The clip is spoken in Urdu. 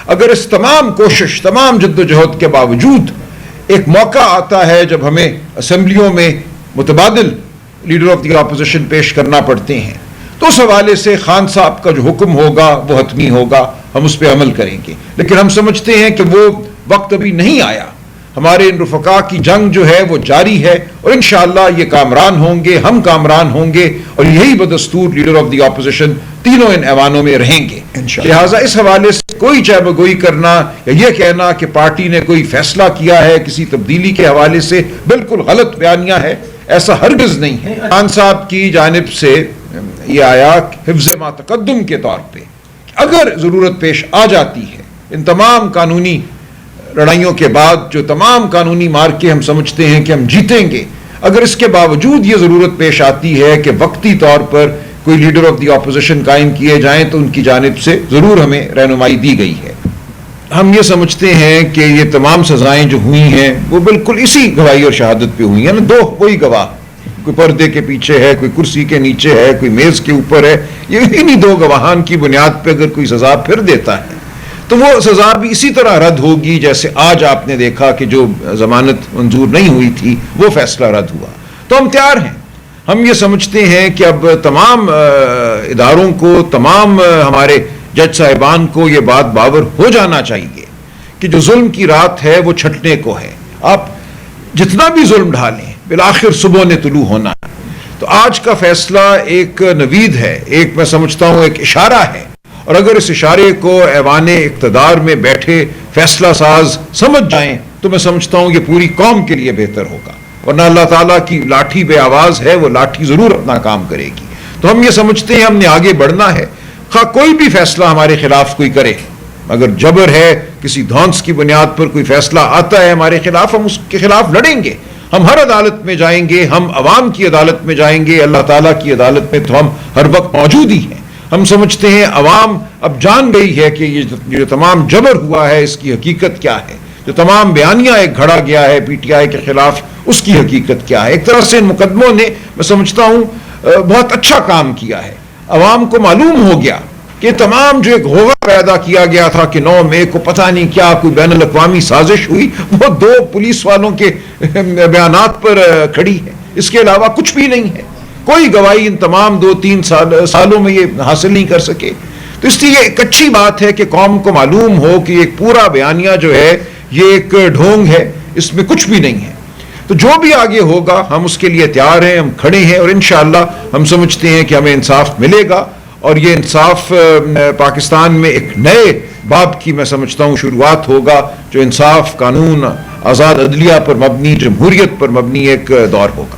اگر اس تمام کوشش، تمام جدوجہد کے باوجود ایک موقع آتا ہے جب ہمیں اسمبلیوں میں متبادل لیڈر آف دی اپوزیشن پیش کرنا پڑتے ہیں، تو اس حوالے سے خان صاحب کا جو حکم ہوگا وہ حتمی ہوگا، ہم اس پہ عمل کریں گے. لیکن ہم سمجھتے ہیں کہ وہ وقت ابھی نہیں آیا. ہمارے ان رفقا کی جنگ جو ہے وہ جاری ہے، اور انشاءاللہ یہ کامران ہوں گے، ہم کامران ہوں گے، اور یہی بدستور لیڈر آف دی اپوزیشن تینوں ان ایوانوں میں رہیں گے. لہٰذا اس حوالے سے کوئی چہ بگوئی کرنا یا یہ کہنا کہ پارٹی نے کوئی فیصلہ کیا ہے کسی تبدیلی کے حوالے سے، بالکل غلط بیانیہ ہے، ایسا ہرگز نہیں ہے. خان صاحب کی جانب سے یہ آیا حفظ ما تقدم کے طور پہ اگر ضرورت پیش آ جاتی ہے، ان تمام قانونی لڑائیوں کے بعد جو تمام قانونی مارکے ہم سمجھتے ہیں کہ ہم جیتیں گے، اگر اس کے باوجود یہ ضرورت پیش آتی ہے کہ وقتی طور پر کوئی لیڈر آف دی اپوزیشن قائم کیے جائیں، تو ان کی جانب سے ضرور ہمیں رہنمائی دی گئی ہے. ہم یہ سمجھتے ہیں کہ یہ تمام سزائیں جو ہوئی ہیں وہ بالکل اسی گواہی اور شہادت پہ ہوئی ہیں. دو وہی گواہ، کوئی پردے کے پیچھے ہے، کوئی کرسی کے نیچے ہے، کوئی میز کے اوپر ہے، یہ انہی دو گواہان کی بنیاد پہ اگر کوئی سزا پھر دیتا ہے تو وہ سزا بھی اسی طرح رد ہوگی جیسے آج آپ نے دیکھا کہ جو ضمانت منظور نہیں ہوئی تھی وہ فیصلہ رد ہوا. تو ہم تیار ہیں. ہم یہ سمجھتے ہیں کہ اب تمام اداروں کو، تمام ہمارے جج صاحبان کو یہ بات باور ہو جانا چاہیے کہ جو ظلم کی رات ہے وہ چھٹنے کو ہے. آپ جتنا بھی ظلم ڈھالیں بالآخر صبح نے طلوع ہونا ہے. تو آج کا فیصلہ ایک نوید ہے، ایک میں سمجھتا ہوں ایک اشارہ ہے، اور اگر اس اشارے کو ایوان اقتدار میں بیٹھے فیصلہ ساز سمجھ جائیں تو میں سمجھتا ہوں یہ پوری قوم کے لیے بہتر ہوگا. ورنہ اللہ تعالیٰ کی لاٹھی بے آواز ہے، وہ لاٹھی ضرور اپنا کام کرے گی. تو ہم یہ سمجھتے ہیں ہم نے آگے بڑھنا ہے، خواہ کوئی بھی فیصلہ ہمارے خلاف کوئی کرے. اگر جبر ہے، کسی دھونس کی بنیاد پر کوئی فیصلہ آتا ہے ہمارے خلاف، ہم اس کے خلاف لڑیں گے. ہم ہر عدالت میں جائیں گے، ہم عوام کی عدالت میں جائیں گے، اللہ تعالیٰ کی عدالت میں تو ہم ہر وقت موجود ہی ہیں. ہم سمجھتے ہیں عوام اب جان گئی ہے کہ یہ جو تمام جبر ہوا ہے اس کی حقیقت کیا ہے، جو تمام بیانیہ ایک گھڑا گیا ہے پی ٹی آئی کے خلاف اس کی حقیقت کیا ہے. ایک طرح سے ان مقدموں نے میں سمجھتا ہوں بہت اچھا کام کیا ہے. عوام کو معلوم ہو گیا کہ تمام جو ایک غوغا پیدا کیا گیا تھا کہ 9 مئی کو پتہ نہیں کیا کوئی بین الاقوامی سازش ہوئی، وہ 2 پولیس والوں کے بیانات پر کھڑی ہے، اس کے علاوہ کچھ بھی نہیں ہے. کوئی گواہی ان تمام 2-3 سالوں میں یہ حاصل نہیں کر سکے. تو اس لیے یہ ایک اچھی بات ہے کہ قوم کو معلوم ہو کہ ایک پورا بیانیہ جو ہے یہ ایک ڈھونگ ہے، اس میں کچھ بھی نہیں ہے. تو جو بھی آگے ہوگا ہم اس کے لیے تیار ہیں، ہم کھڑے ہیں، اور انشاءاللہ ہم سمجھتے ہیں کہ ہمیں انصاف ملے گا. اور یہ انصاف پاکستان میں ایک نئے باب کی میں سمجھتا ہوں شروعات ہوگا، جو انصاف، قانون، آزاد عدلیہ پر مبنی، جمہوریت پر مبنی ایک دور ہوگا.